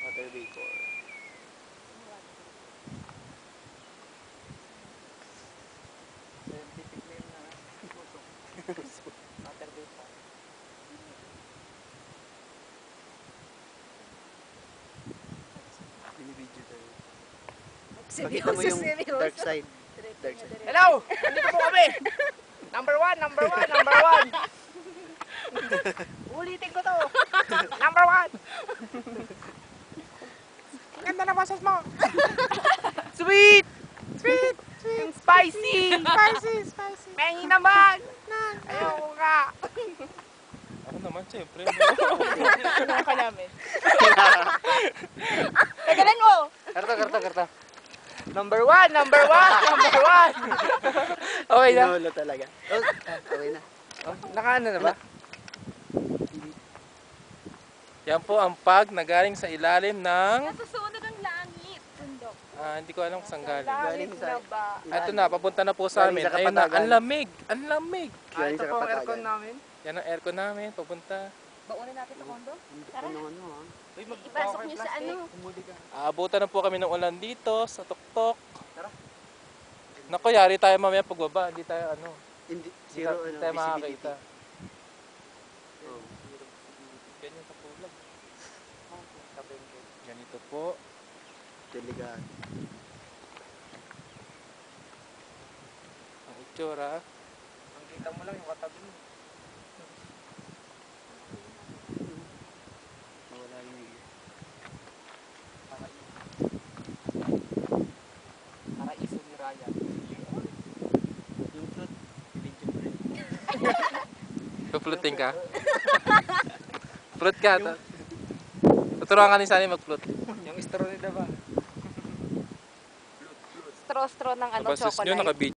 Water vapor. Scientific name na usok. Water vapor. Binibidyo tayo. Pakita mo yung dark side. Dark side. Hello! Nandito po kami! Number one! Ulitin ko to! Number one! Ang ganda na boses mo! Sweet! Spicy! Mengi naman! Ayaw ko ka! Ako naman, siyempre. Ano ka namin? Tagalan mo! Karta. Number one! Okay na? Pinulo talaga. Oh, okay na. Oh, nakaano na ba? Yan po ang pag na galing sa ilalim ng... Nasusunod ang langit. Bundok. hindi ko alam kung saan galing. Langit na ba? Ito na, papunta na po sa Galing amin. sa Ayun na, Kapatagan. ang lamig. Galing Ito sa po ang kapatagan. aircon namin. Yan ang aircon namin, papunta. Baunin natin sa kondo. Tara. Ano ha? Ipasok niyo sa ano. Umuli ka. Aabutan na po kami ng ulan dito, sa tuktok. Tara. Naku, yari tayo mamaya pagbaba, hindi tayo Hindi. hindi Zero tayo visibility. makakita. Oh. Ganyan sa pulag. Ganito po. Delikado. Ang itsura. Ang kita mo lang yung katabi mo. Mawala yung Paraiso ni Ryan. yung fruit. Video mo rin. Pupluting ka? Float ka. Tuturuan ka ni Sunny mag-float. Yung straw nila ba? Straw ng ano, Kapasus nyo, chocolate. nakabidyo.